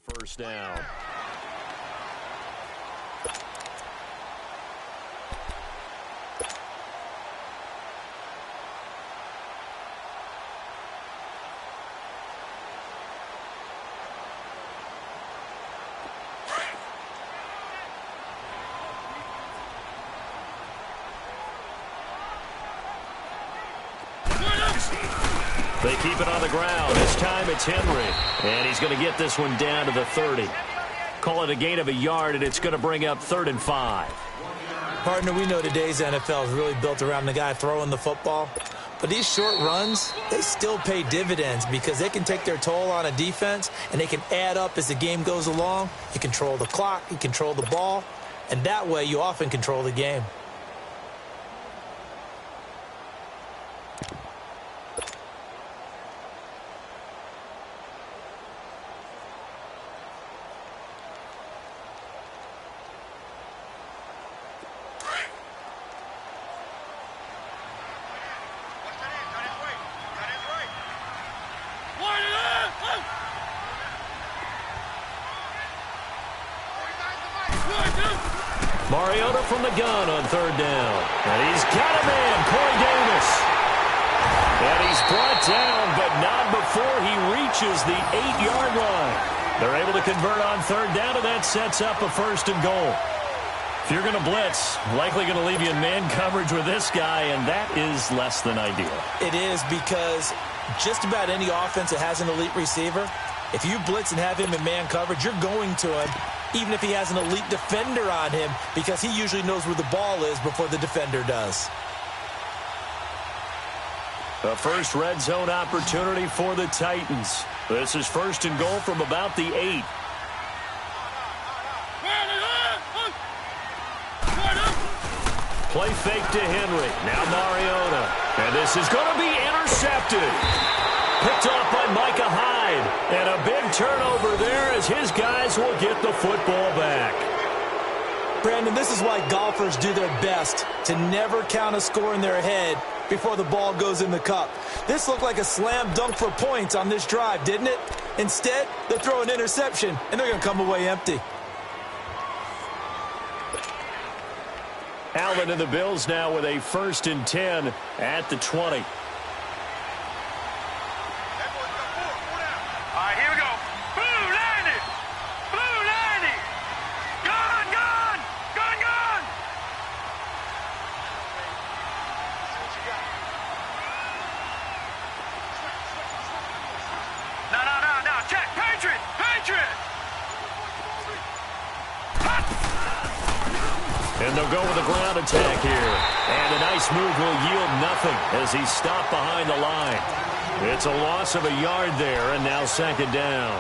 first down. They keep it on the ground. This time it's Henry. And he's going to get this one down to the 30. Call it a gain of a yard, and it's going to bring up 3rd and 5. Partner, we know today's NFL is really built around the guy throwing the football. But these short runs, they still pay dividends because they can take their toll on a defense, and they can add up as the game goes along. You control the clock, you control the ball, and that way you often control the game. Mariota from the gun on 3rd down. And he's got a man, Corey Davis. And he's brought down, but not before he reaches the 8-yard line. They're able to convert on 3rd down, and that sets up a 1st and goal. If you're going to blitz, likely going to leave you in man coverage with this guy, and that is less than ideal. It is, because just about any offense that has an elite receiver, if you blitz and have him in man coverage, you're going to him, even if he has an elite defender on him, because he usually knows where the ball is before the defender does. The first red zone opportunity for the Titans. This is 1st and goal from about the 8. Play fake to Henry. Now Mariota. And this is going to be intercepted. Picked off by Micah Hyde. And a big turnover there as his guys will get the football back. Brandon, this is why golfers do their best to never count a score in their head before the ball goes in the cup. This looked like a slam dunk for points on this drive, didn't it? Instead, they throw an interception, and they're going to come away empty. Allen and the Bills now with a 1st and 10 at the 20. And they'll go with a ground attack here. And a nice move will yield nothing as he's stopped behind the line. It's a loss of a yard there, and now 2nd down.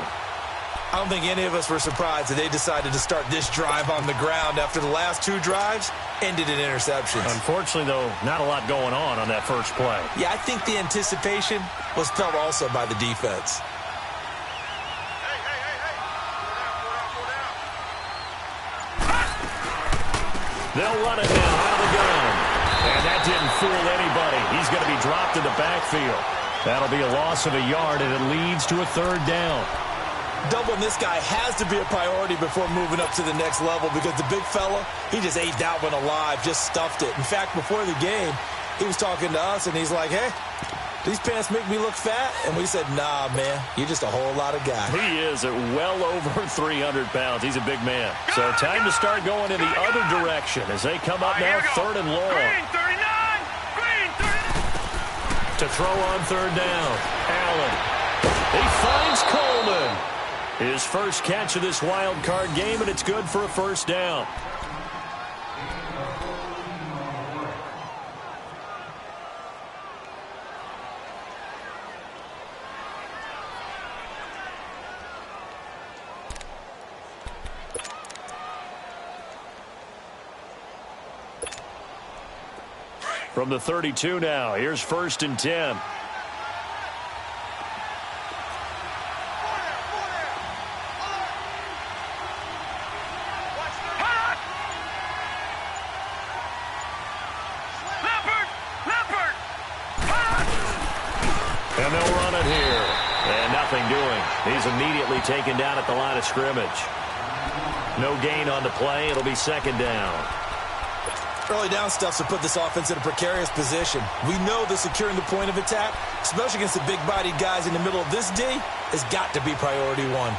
I don't think any of us were surprised that they decided to start this drive on the ground after the last 2 drives ended in interceptions. Unfortunately, though, not a lot going on that first play. Yeah, I think the anticipation was felt also by the defense. They'll run it now out of the gun. And that didn't fool anybody. He's going to be dropped in the backfield. That'll be a loss of a yard, and it leads to a 3rd down. Doubling this guy has to be a priority before moving up to the next level, because the big fella, he just ate that one alive, just stuffed it. In fact, before the game, he was talking to us, and he's like, hey, these pants make me look fat? And we said, nah, man, you're just a whole lot of guy. He is at well over 300 pounds. He's a big man. So time to start going in the other direction as they come up now 3rd and long. Green 39! Green 39! To throw on 3rd down. Allen. He finds Coleman. His first catch of this wild card game, and it's good for a 1st down. From the 32 now, here's 1st and 10. And they'll run it here. And nothing doing. He's immediately taken down at the line of scrimmage. No gain on the play. It'll be second down. Early down stuff to put this offense in a precarious position. We know that securing the point of attack, especially against the big-bodied guys in the middle of this D, has got to be priority one.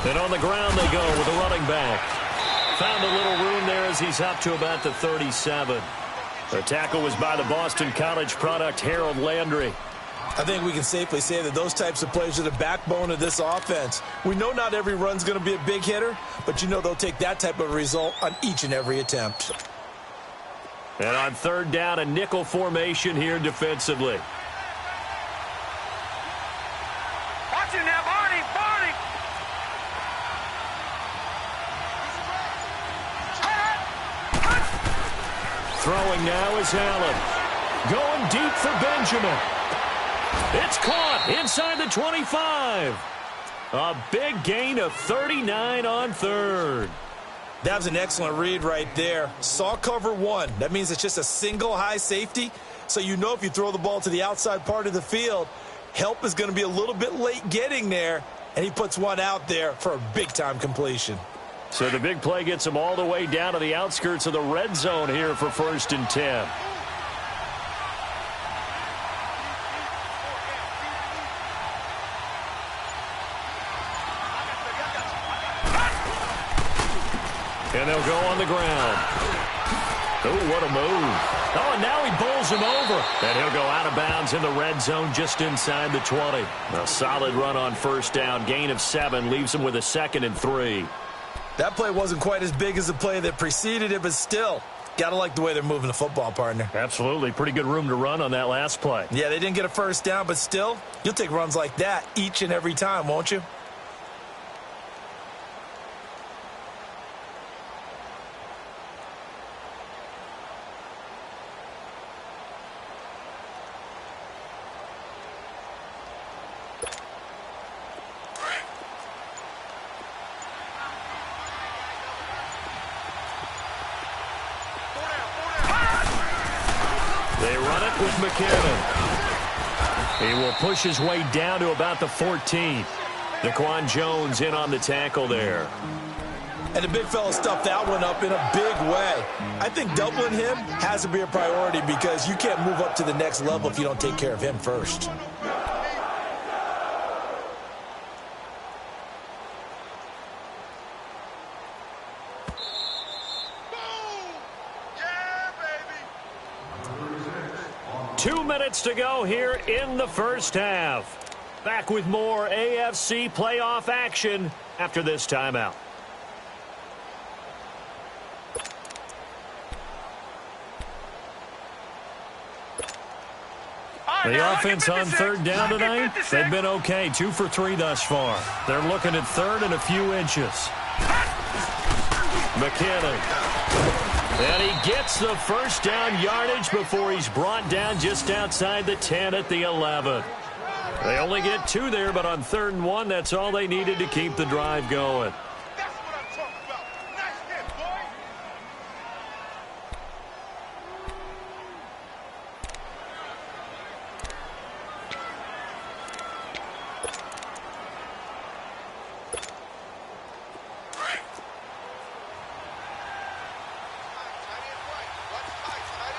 And on the ground they go with a running back. Found a little room there as he's up to about the 37. The tackle was by the Boston College product, Harold Landry. I think we can safely say that those types of plays are the backbone of this offense. We know not every run's going to be a big hitter, but you know they'll take that type of result on each and every attempt. And on third down, a nickel formation here defensively. Watch him now, Barney, Barney. Throwing now is Allen. Going deep for Benjamin. It's caught inside the 25. A big gain of 39 on third. That was an excellent read right there. Saw cover one. That means it's just a single high safety. So you know if you throw the ball to the outside part of the field, help is going to be a little bit late getting there. And he puts one out there for a big-time completion. So the big play gets him all the way down to the outskirts of the red zone here for 1st and 10. And they'll go on the ground. Oh, what a move. Oh, and now he bowls him over. And he'll go out of bounds in the red zone just inside the 20. A solid run on first down. Gain of 7 leaves him with a 2nd and 3. That play wasn't quite as big as the play that preceded it, but still, got to like the way they're moving the football, partner. Absolutely. Pretty good room to run on that last play. Yeah, they didn't get a first down, but still, you'll take runs like that each and every time, won't you? They run it with McKinnon. He will push his way down to about the 14th. Daquan Jones in on the tackle there. And the big fella stuffed that one up in a big way. I think doubling him has to be a priority because you can't move up to the next level if you don't take care of him first. Two minutes to go here in the first half. Back with more AFC playoff action after this timeout. The offense on third down tonight, they've been okay. 2 for 3 thus far. They're looking at third and a few inches. McKinnon. And he gets the first down yardage before he's brought down just outside the 10 at the 11. They only get 2 there, but on 3rd and 1, that's all they needed to keep the drive going. That's what I'm talking about. Nice hit, boy.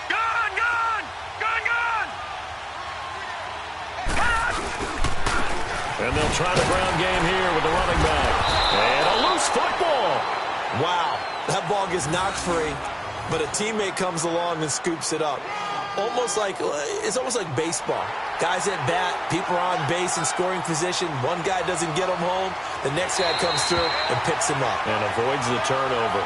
Gone, gone, gone, gone. And they'll try the ground game here with the running back. And a loose football. Wow, that ball gets knocked free, but a teammate comes along and scoops it up. It's almost like baseball. Guys at bat, people are on base in scoring position. One guy doesn't get him home. The next guy comes through and picks him up. And avoids the turnover.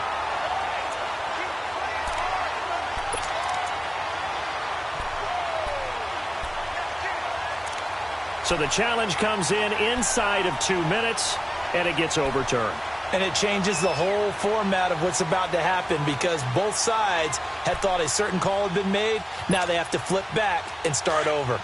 So the challenge comes in inside of 2 minutes, and it gets overturned. And it changes the whole format of what's about to happen because both sides had thought a certain call had been made. Now they have to flip back and start over.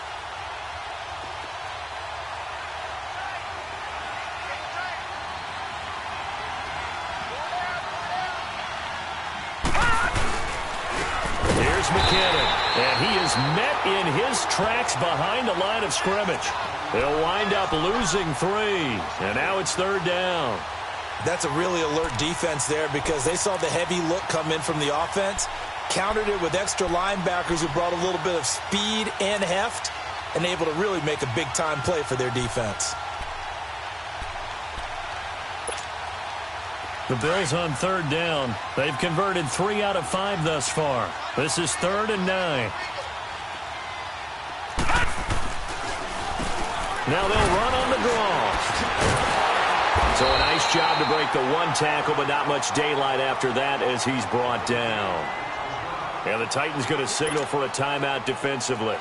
Here's McKinnon, and he is met in his tracks behind the line of scrimmage. They'll wind up losing 3, and now it's 3rd down. That's a really alert defense there because they saw the heavy look come in from the offense, countered it with extra linebackers who brought a little bit of speed and heft, and able to really make a big-time play for their defense. The Bills on 3rd down. They've converted 3 out of 5 thus far. This is 3rd and 9. Now they'll run on the draw. So a nice job to break the 1 tackle, but not much daylight after that as he's brought down. And the Titans going to signal for a timeout defensively,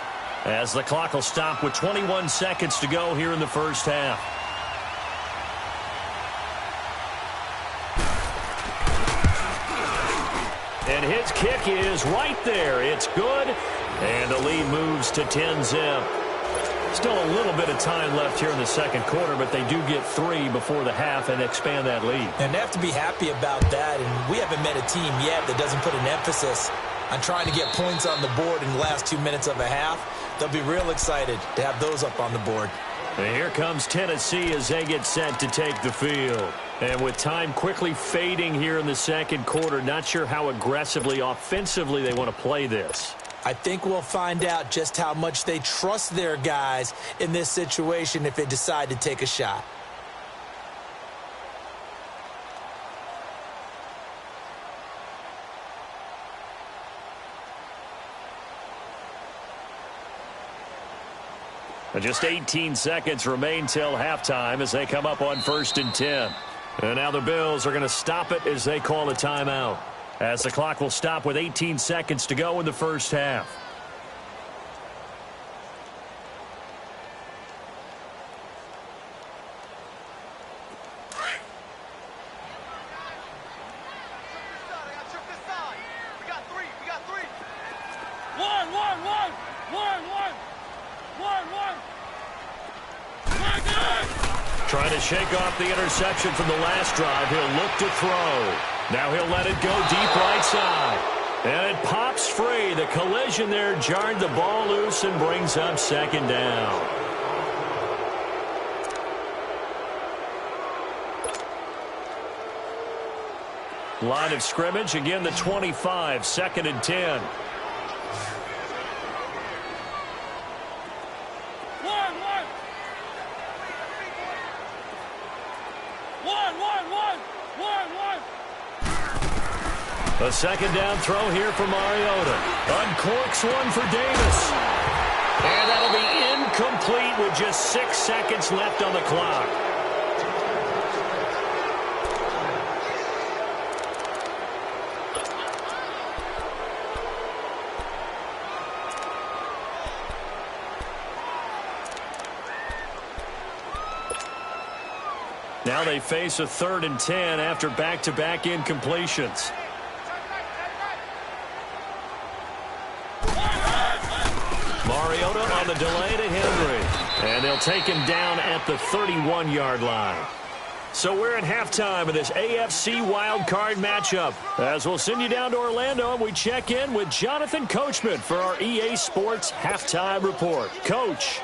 as the clock will stop with 21 seconds to go here in the first half. And his kick is right there. It's good. And the lead moves to 10-zip. Still a little bit of time left here in the second quarter, but they do get 3 before the half and expand that lead. And they have to be happy about that. And we haven't met a team yet that doesn't put an emphasis on trying to get points on the board in the last 2 minutes of a half. They'll be real excited to have those up on the board. And here comes Tennessee as they get set to take the field. And with time quickly fading here in the second quarter, not sure how aggressively, offensively they want to play this. I think we'll find out just how much they trust their guys in this situation if they decide to take a shot. And just 18 seconds remain till halftime as they come up on 1st and 10. And now the Bills are going to stop it as they call a timeout, as the clock will stop with 18 seconds to go in the first half. Trying to shake off the interception from the last drive. He'll look to throw. Now he'll let it go deep right side. And it pops free. The collision there jarred the ball loose and brings up 2nd down. Line of scrimmage, again the 25, 2nd and 10. A 2nd down throw here for Mariota. Uncorks one for Davis. And that'll be incomplete with just 6 seconds left on the clock. Now they face a 3rd and 10 after back-to-back incompletions. Mariota on the delay to Henry. And they'll take him down at the 31-yard line. So we're at halftime of this AFC wildcard matchup. As we'll send you down to Orlando, and we check in with Jonathan Coachman for our EA Sports Halftime Report. Coach.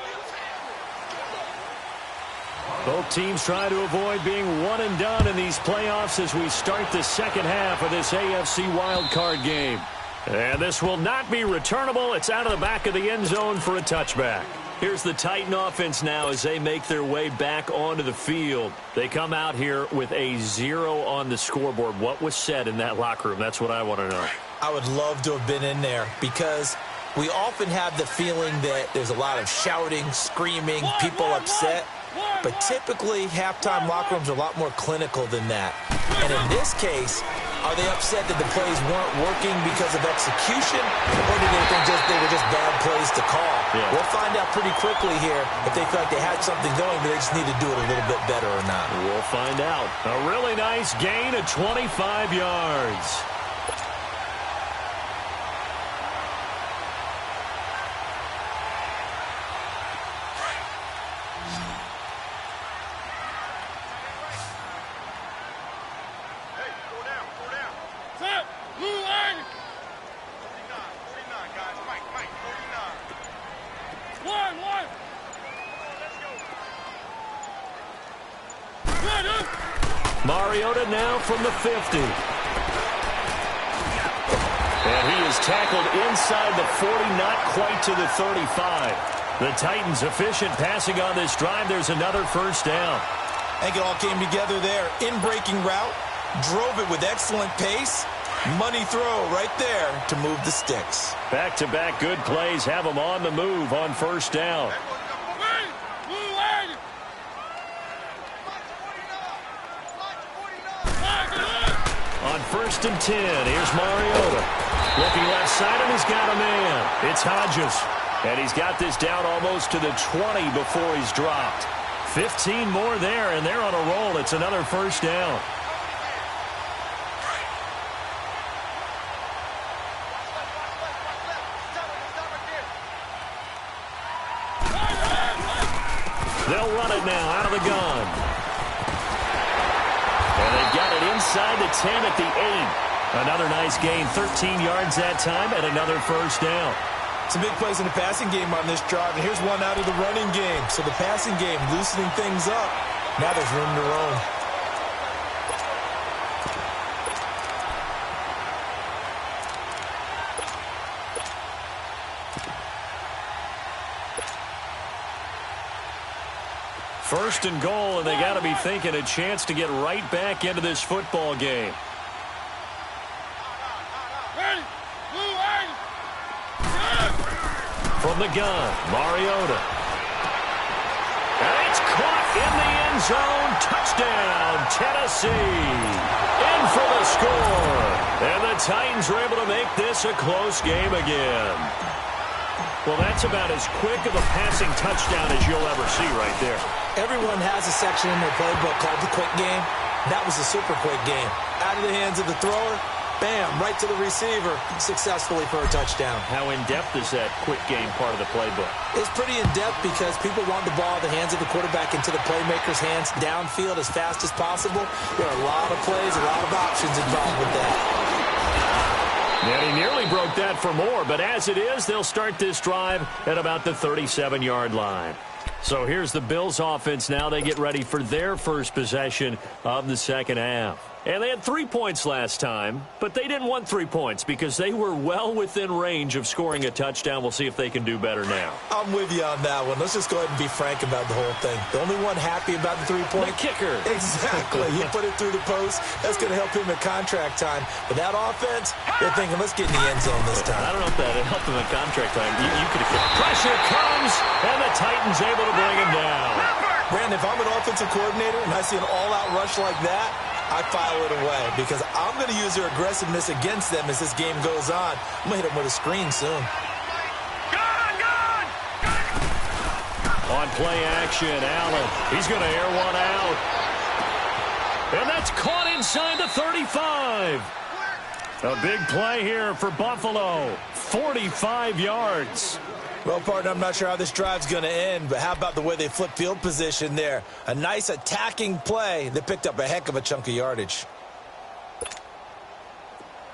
Both teams try to avoid being one and done in these playoffs as we start the second half of this AFC wildcard game. And this will not be returnable. It's out of the back of the end zone for a touchback. Here's the Titan offense now as they make their way back onto the field. They come out here with a 0 on the scoreboard. What was said in that locker room? That's what I want to know. I would love to have been in there because we often have the feeling that there's a lot of shouting, screaming, people upset. But typically, halftime locker rooms are a lot more clinical than that. And in this case, are they upset that the plays weren't working because of execution, or do they think they were just bad plays to call? Yeah. We'll find out pretty quickly here if they feel like they had something going, but they just need to do it a little bit better or not. We'll find out. A really nice gain of 25 yards. Mariota now from the 50. And he is tackled inside the 40, not quite to the 35. The Titans efficient passing on this drive. There's another first down. I think it all came together there. In-breaking route, drove it with excellent pace. Money throw right there to move the sticks. Back-to-back good plays have them on the move on first down. On 1st and 10, here's Mariota. Looking left side, and he's got a man. It's Hodges. And he's got this down almost to the 20 before he's dropped. 15 more there, and they're on a roll. It's another first down. They'll run it now out of the gun. And they've got it inside the 10 at the 8. Another nice gain, 13 yards that time, and another first down. Some big plays in the passing game on this drive, and here's one out of the running game. So the passing game loosening things up. Now there's room to roam. First and goal, and they got to be thinking a chance to get right back into this football game. From the gun, Mariota. And it's caught in the end zone. Touchdown, Tennessee. In for the score. And the Titans are able to make this a close game again. Well, that's about as quick of a passing touchdown as you'll ever see right there. Everyone has a section in their playbook called the quick game. That was a super quick game. Out of the hands of the thrower, bam, right to the receiver, successfully for a touchdown. How in-depth is that quick game part of the playbook? It's pretty in-depth because people want the ball in the hands of the quarterback into the playmaker's hands downfield as fast as possible. There are a lot of plays, a lot of options involved with that. And he nearly broke that for more, but as it is, they'll start this drive at about the 37-yard line. So here's the Bills offense now. They get ready for their first possession of the second half. And they had 3 points last time, but they didn't want 3 points because they were well within range of scoring a touchdown. We'll see if they can do better now. I'm with you on that one. Let's just go ahead and be frank about the whole thing. The only one happy about the 3-point? The kicker. Exactly. He put it through the post. That's going to help him at contract time. But that offense, they're thinking, let's get in the end zone this time. I don't know if that helped him at contract time. You could have. Pressure comes, and the Titans able to bring him down. Brandon, if I'm an offensive coordinator and I see an all-out rush like that, I file it away because I'm going to use their aggressiveness against them as this game goes on. I'm going to hit them with a screen soon. On play action, Allen. He's going to air one out. And that's caught inside the 35. A big play here for Buffalo. 45 yards. Well, partner, I'm not sure how this drive's going to end, but how about the way they flip field position there? A nice attacking play that picked up a heck of a chunk of yardage.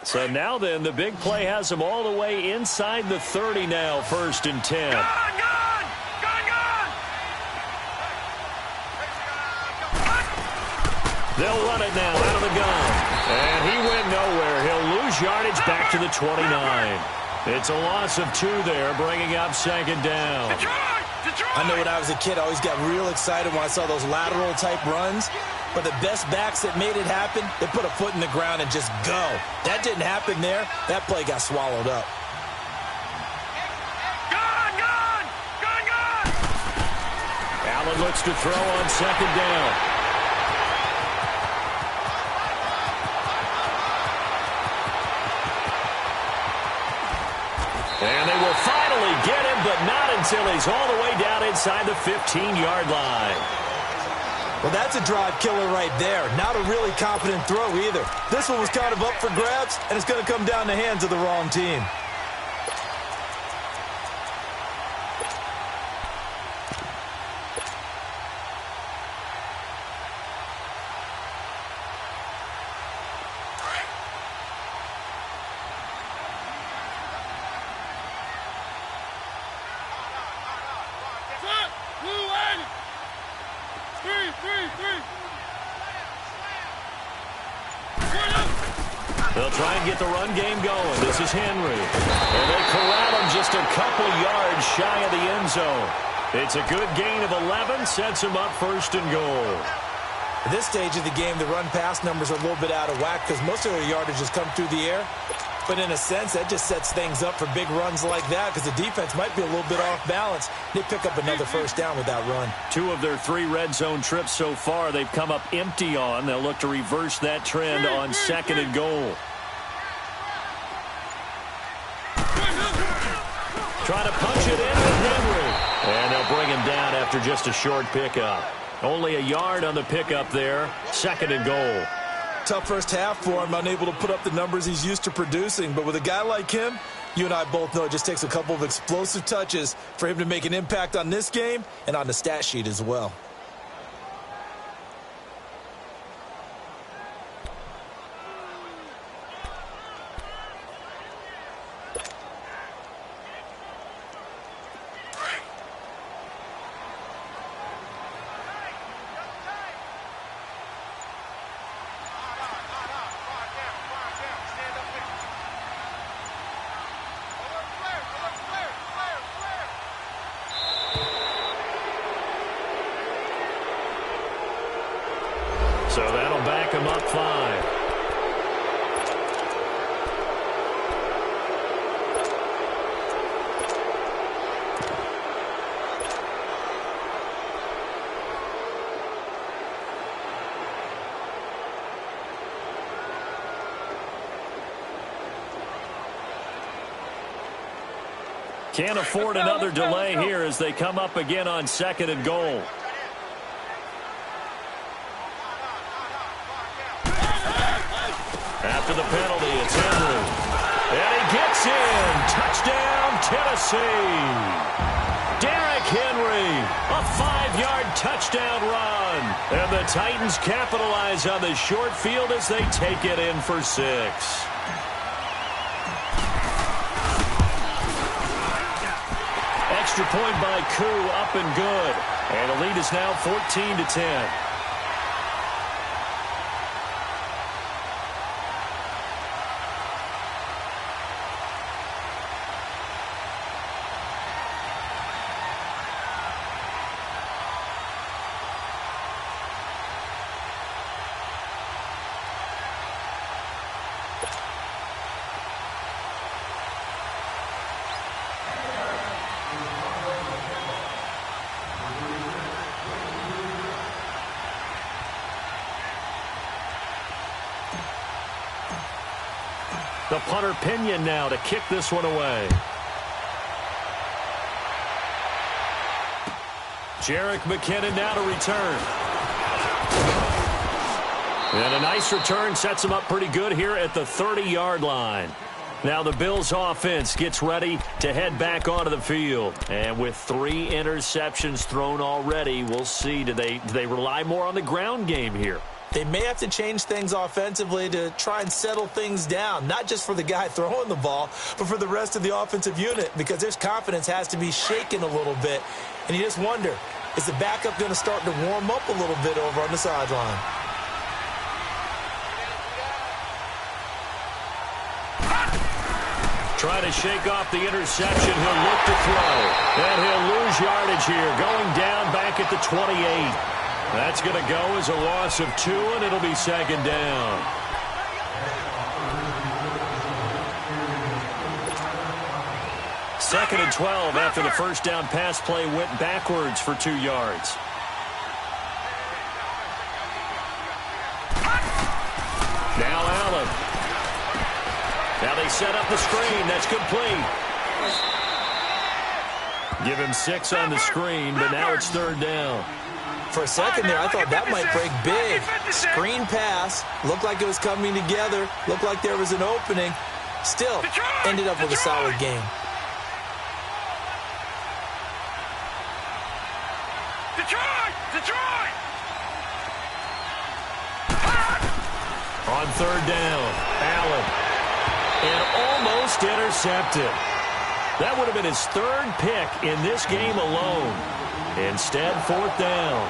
So now then, the big play has them all the way inside the 30 now, 1st and 10. They'll run it now out of the gun. And he went nowhere. He'll lose yardage back to the 29. It's a loss of 2 there, bringing up second down. I know when I was a kid, I always got real excited when I saw those lateral-type runs. But the best backs that made it happen, they put a foot in the ground and just go. That didn't happen there. That play got swallowed up. Allen looks to throw on second down. And they will finally get him, but not in until he's all the way down inside the 15-yard line. Well, that's a drive killer right there. Not a really confident throw either. This one was kind of up for grabs, and it's going to come down the hands of the wrong team. They'll try and get the run game going. This is Henry. And they corral him just a couple yards shy of the end zone. It's a good gain of 11, sets him up first and goal. At this stage of the game, the run-pass numbers are a little bit out of whack because most of their yardage has come through the air. But in a sense, that just sets things up for big runs like that because the defense might be a little bit off balance. They pick up another first down with that run. 2 of their 3 red zone trips so far, they've come up empty on. They'll look to reverse that trend on second and goal. Trying to punch it in with Henry. And they'll bring him down after just a short pickup. Only a yard on the pickup there. Second and goal. Tough first half for him, unable to put up the numbers he's used to producing. But with a guy like him, you and I both know it just takes a couple of explosive touches for him to make an impact on this game and on the stat sheet as well. So that'll back him up 5. Can't afford another delay here as they come up again on second and goal. After the penalty, it's Henry. And he gets in. Touchdown, Tennessee. Derrick Henry, a 5-yard touchdown run. And the Titans capitalize on the short field as they take it in for 6. Extra point by Koo, up and good. And the lead is now 14-10. The punter Pinion now to kick this one away. Jerick McKinnon now to return. And a nice return sets him up pretty good here at the 30-yard line. Now the Bills offense gets ready to head back onto the field. And with 3 interceptions thrown already, we'll see. Do they rely more on the ground game here? They may have to change things offensively to try and settle things down, not just for the guy throwing the ball, but for the rest of the offensive unit, because their confidence has to be shaken a little bit. And you just wonder, is the backup going to start to warm up a little bit over on the sideline? Trying to shake off the interception. He'll look to throw. And he'll lose yardage here, going down back at the 28. That's going to go as a loss of 2, and it'll be second down. Second and 12 after the first down pass play went backwards for 2 yards. Now Allen. Now they set up the screen. That's complete. Give him 6 on the screen, but now it's third down. For a second there, I thought that might break big. Screen pass. Looked like it was coming together. Looked like there was an opening. Still, ended up with a solid game. Detroit! On third down, Allen. And almost intercepted. That would have been his 3rd pick in this game alone. Instead, 4th down.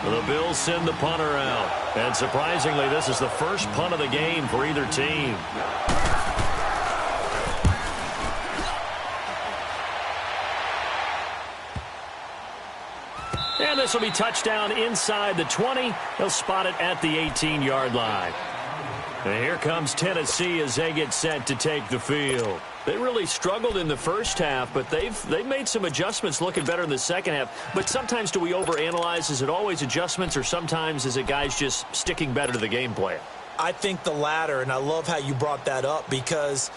The Bills send the punter out. And surprisingly, this is the first punt of the game for either team. And this will be touchdown inside the 20. They'll spot it at the 18-yard line. And here comes Tennessee as they get set to take the field. They really struggled in the first half, but they've made some adjustments looking better in the second half. But sometimes do we overanalyze? Is it always adjustments, or sometimes is it guys just sticking better to the game plan? I think the latter, and I love how you brought that up because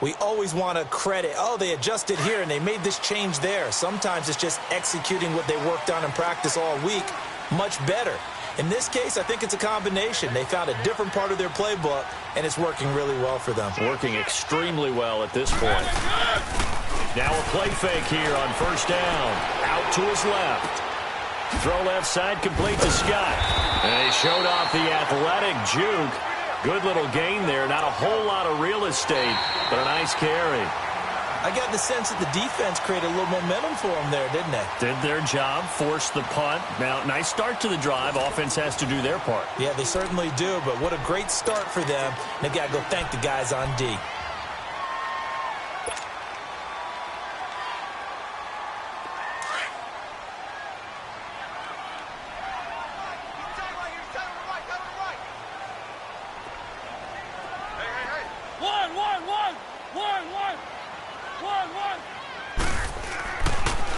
we always want to credit, oh, they adjusted here and they made this change there. Sometimes it's just executing what they worked on in practice all week much better. In this case, I think it's a combination. They found a different part of their playbook, and it's working really well for them. Working extremely well at this point. Now a play fake here on first down. Out to his left. Throw left side, complete to Scott. And he showed off the athletic juke. Good little gain there. Not a whole lot of real estate, but a nice carry. I got the sense that the defense created a little momentum for them there, didn't they? Did their job, forced the punt. Now, nice start to the drive. Offense has to do their part. Yeah, they certainly do, but what a great start for them. They got to go thank the guys on D.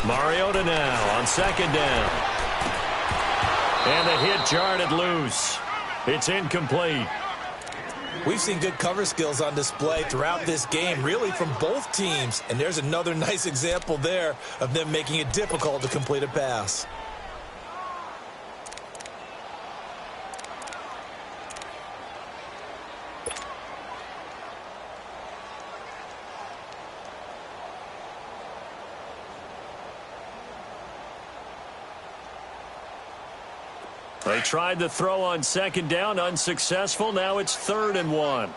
Mariota now on second down. And the hit jarred it loose. It's incomplete. We've seen good cover skills on display throughout this game, really from both teams. And there's another nice example there of them making it difficult to complete a pass. They tried the throw on second down, unsuccessful. Now it's 3rd and 1.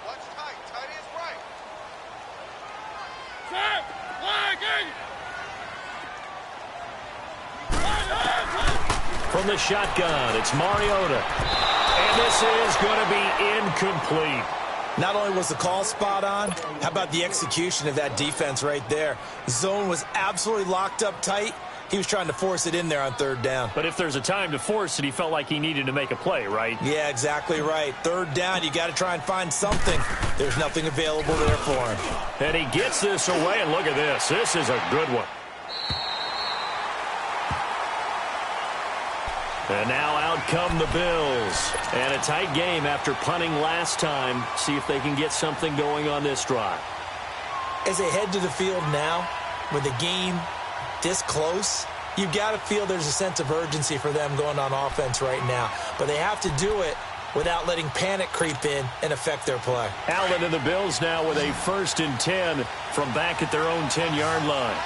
From the shotgun, it's Mariota. And this is going to be incomplete. Not only was the call spot on, how about the execution of that defense right there? Zone was absolutely locked up tight. He was trying to force it in there on 3rd down. But if there's a time to force it, he felt like he needed to make a play, right? Yeah, exactly right. 3rd down, you got to try and find something. There's nothing available there for him. And he gets this away, and look at this. This is a good one. And now out come the Bills. And a tight game after punting last time. See if they can get something going on this drive. As they head to the field now, with the game this close, you've got to feel there's a sense of urgency for them going on offense right now. But they have to do it without letting panic creep in and affect their play. Allen and the Bills now with a 1st and 10 from back at their own 10-yard line.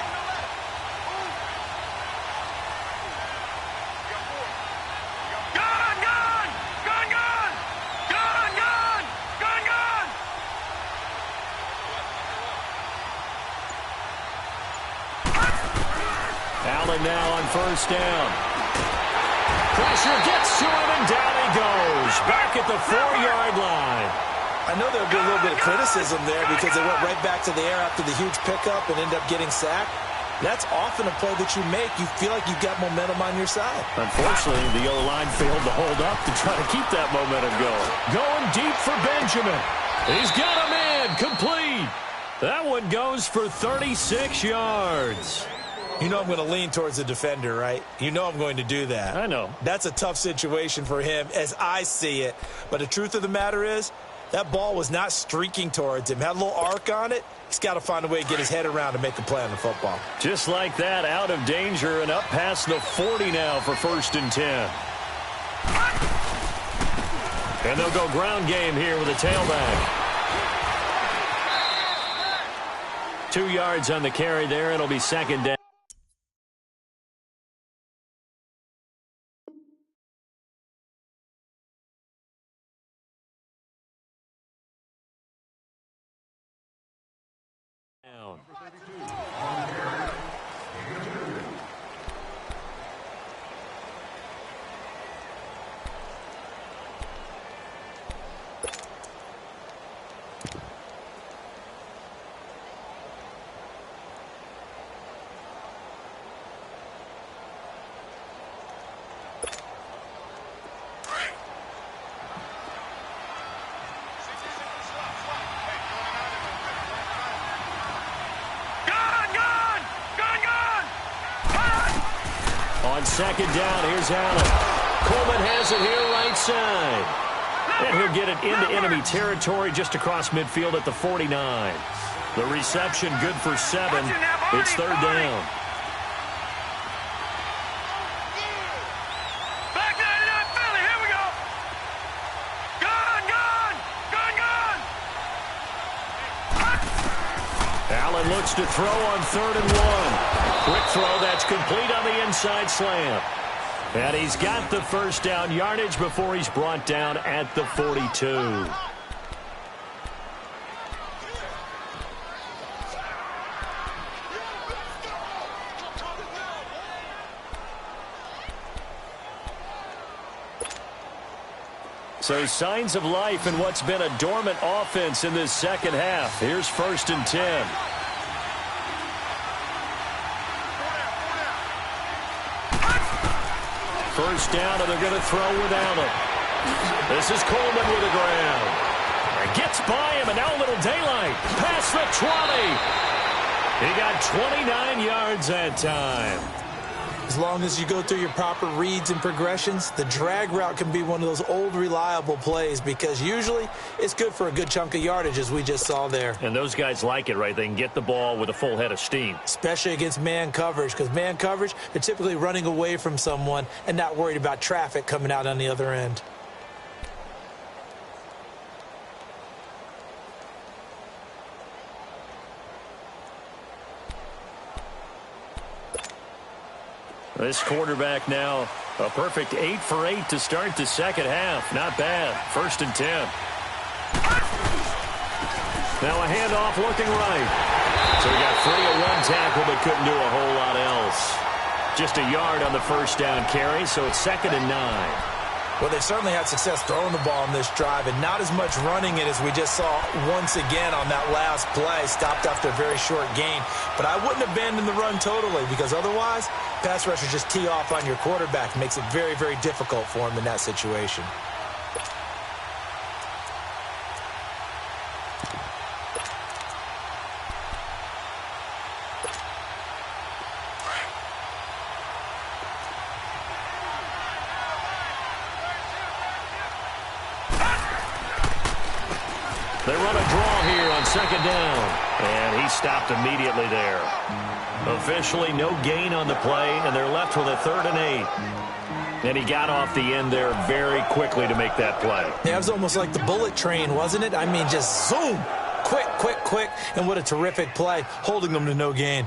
Now on 1st down. Pressure gets to him, and down he goes. Back at the 4-yard line. I know there'll be a little bit of criticism there because they went right back to the air after the huge pickup and ended up getting sacked. That's often a play that you make. You feel like you've got momentum on your side. Unfortunately, the O-line failed to hold up to try to keep that momentum going. Going deep for Benjamin. He's got a man complete. That one goes for 36 yards. You know I'm going to lean towards the defender, right? You know I'm going to do that. I know. That's a tough situation for him as I see it. But the truth of the matter is, that ball was not streaking towards him. Had a little arc on it. He's got to find a way to get his head around to make a play on the football. Just like that, out of danger and up past the 40 now for 1st and 10. And they'll go ground game here with a tailback. 2 yards on the carry there. It'll be 2nd down. On 2nd down, here's Allen. Coleman has it here right side. And he'll get it into enemy territory just across midfield at the 49. The reception good for 7. It's 3rd down. Back to that Philly. Here we go. Gun, gun, gun, gun. Allen looks to throw on 3rd and 1. Quick throw, that's complete on the inside slant. And he's got the 1st down yardage before he's brought down at the 42. So signs of life in what's been a dormant offense in this 2nd half. Here's 1st and 10. First down, and they're going to throw without him. This is Coleman with the ground. And gets by him, and now a little daylight. Past the 20. He got 29 yards that time. As long as you go through your proper reads and progressions, the drag route can be one of those old reliable plays because usually it's good for a good chunk of yardage, as we just saw there. And those guys like it, right? They can get the ball with a full head of steam. Especially against man coverage, because man coverage, they're typically running away from someone and not worried about traffic coming out on the other end. This quarterback now, a perfect 8 for 8 to start the 2nd half. Not bad. 1st and 10. Now a handoff looking right. So he got free of one tackle but couldn't do a whole lot else. Just a yard on the 1st down carry, so it's 2nd and 9. Well, they certainly had success throwing the ball on this drive and not as much running it as we just saw once again on that last play. Stopped after a very short gain. But I wouldn't abandon the run totally because otherwise, pass rushers just tee off on your quarterback. It makes it very, very difficult for him in that situation. They run a draw here on 2nd down. And he stopped immediately there. Officially no gain on the play, and they're left with a 3rd and 8. And he got off the end there very quickly to make that play. Yeah, it was almost like the bullet train, wasn't it? I mean, just zoom. Quick, quick, quick. And what a terrific play, holding them to no gain.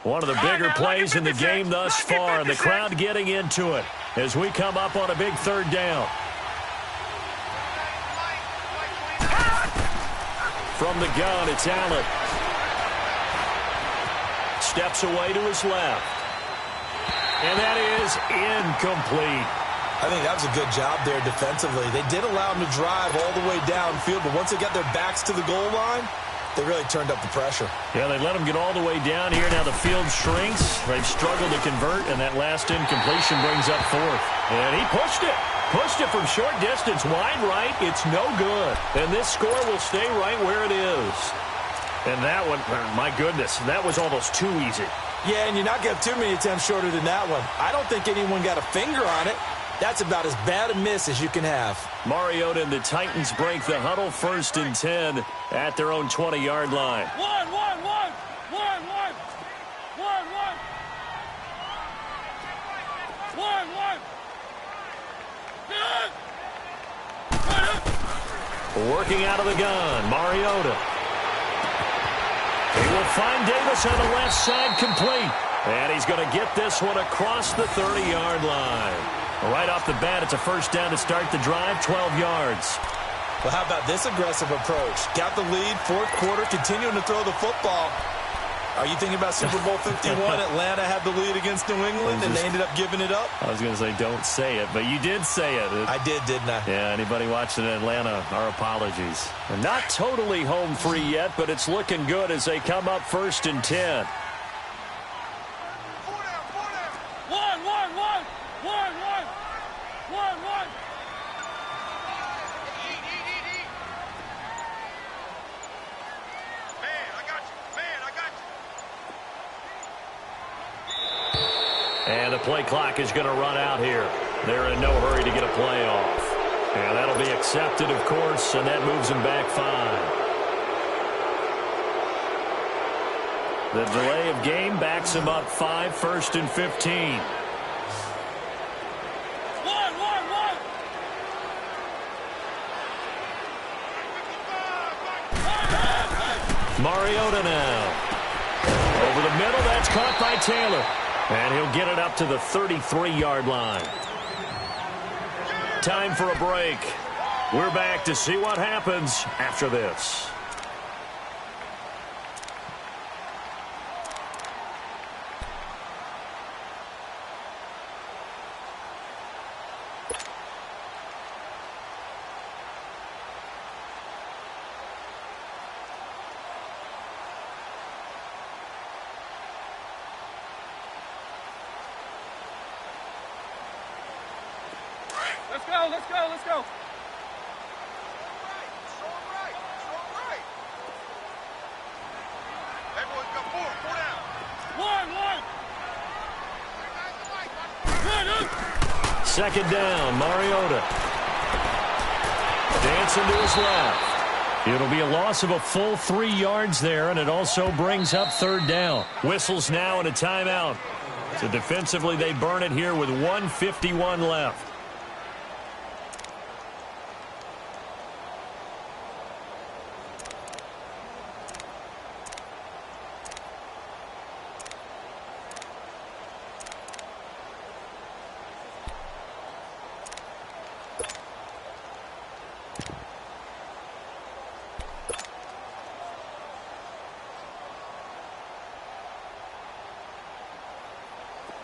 One of the bigger plays in the game thus far, and the crowd getting into it as we come up on a big 3rd down. From the gun, it's Allen. Steps away to his left. And that is incomplete. I think that was a good job there defensively. They did allow him to drive all the way downfield, but once they got their backs to the goal line, they really turned up the pressure. Yeah, they let him get all the way down here. Now the field shrinks. They've struggled to convert, and that last incompletion brings up 4th. And he pushed it. Pushed it from short distance, wide right. It's no good. And this score will stay right where it is. And that one, my goodness, that was almost too easy. Yeah, and you're not going to have too many attempts shorter than that one. I don't think anyone got a finger on it. That's about as bad a miss as you can have. Mariota and the Titans break the huddle, 1st and 10 at their own 20-yard line. One. Working out of the gun, Mariota. He will find Davis on the left side, complete. And he's going to get this one across the 30-yard line. Right off the bat, it's a 1st down to start the drive, 12 yards. Well, how about this aggressive approach? Got the lead, 4th quarter, continuing to throw the football. Are you thinking about Super Bowl 51? Atlanta had the lead against New England, and they ended up giving it up? I was going to say, don't say it, but you did say it. I did, didn't I? Yeah, anybody watching Atlanta, our apologies. They're not totally home free yet, but it's looking good as they come up 1st and 10. And the play clock is going to run out here. They're in no hurry to get a play off. And that'll be accepted, of course, and that moves them back 5. The delay of game backs them up 5, 1st and 15. Mariota now. Over the middle, that's caught by Taylor. And he'll get it up to the 33-yard line. Time for a break. We're back to see what happens after this. Let's go. Everyone's got 4 down. One. 2nd down, Mariota. Dancing to his left. It'll be a loss of a full 3 yards there, and it also brings up 3rd down. Whistles now and a timeout. So defensively, they burn it here with 1:51 left.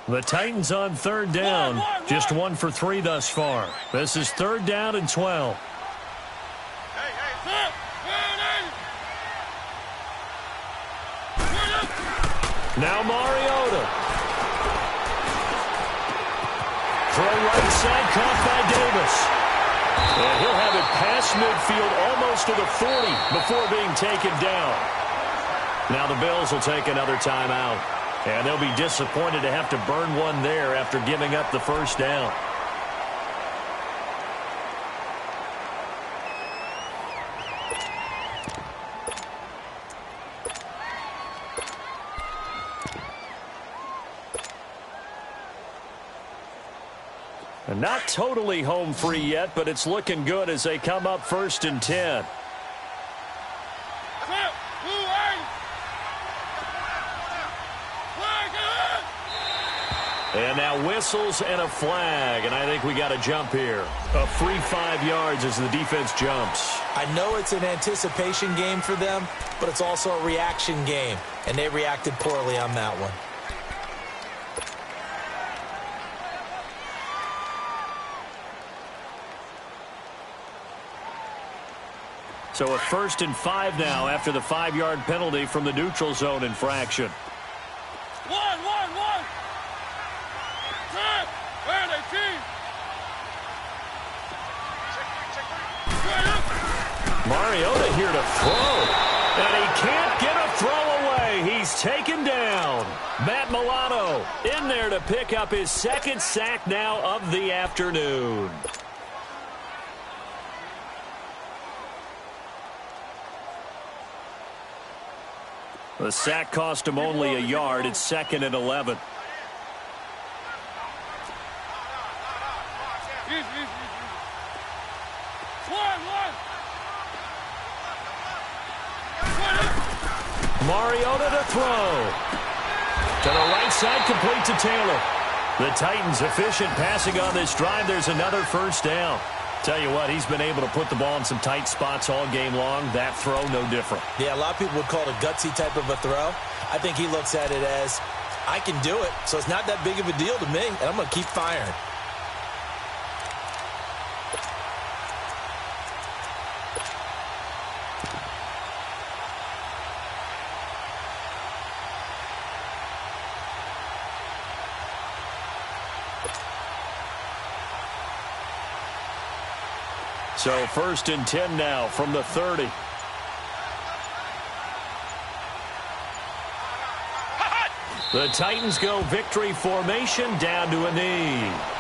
The Titans on 3rd down. Just 1 for 3 thus far. This is 3rd down and 12. Now Mariota. Throw right side, caught by Davis. And he'll have it past midfield almost to the 40 before being taken down. Now the Bills will take another timeout. And they'll be disappointed to have to burn one there after giving up the 1st down. And not totally home free yet, but it's looking good as they come up 1st and 10. And now whistles and a flag, and I think we got a jump here. A free 5 yards as the defense jumps. I know it's an anticipation game for them, but it's also a reaction game, and they reacted poorly on that one. So a 1st and 5 now after the 5-yard penalty from the neutral zone infraction. Mariota here to throw, and he can't get is taken down. Matt Milano in there to pick up his second sack now of the afternoon. The sack cost him only a yard. It's 2nd and 11. Mariota to throw. To the right side, complete to Taylor. The Titans efficient passing on this drive. There's another first down. Tell you what, he's been able to put the ball in some tight spots all game long. That throw, no different. Yeah, a lot of people would call it a gutsy type of a throw. I think he looks at it as, I can do it, so it's not that big of a deal to me, and I'm going to keep firing. So 1st and 10 now from the 30. The Titans go victory formation down to a knee.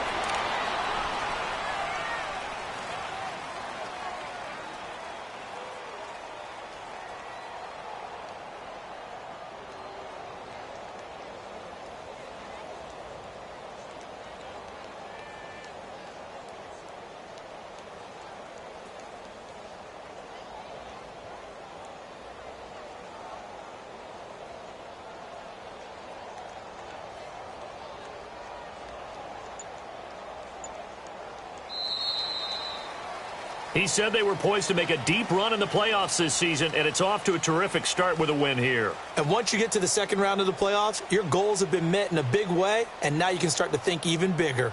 He said they were poised to make a deep run in the playoffs this season, and it's off to a terrific start with a win here. And once you get to the second round of the playoffs, your goals have been met in a big way, and now you can start to think even bigger.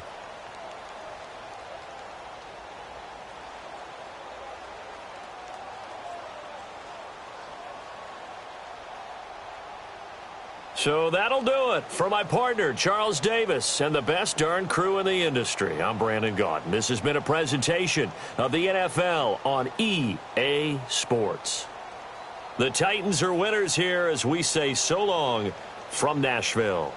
So that'll do it for my partner, Charles Davis, and the best darn crew in the industry. I'm Brandon Gaudin. This has been a presentation of the NFL on EA Sports. The Titans are winners here as we say so long from Nashville.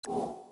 you.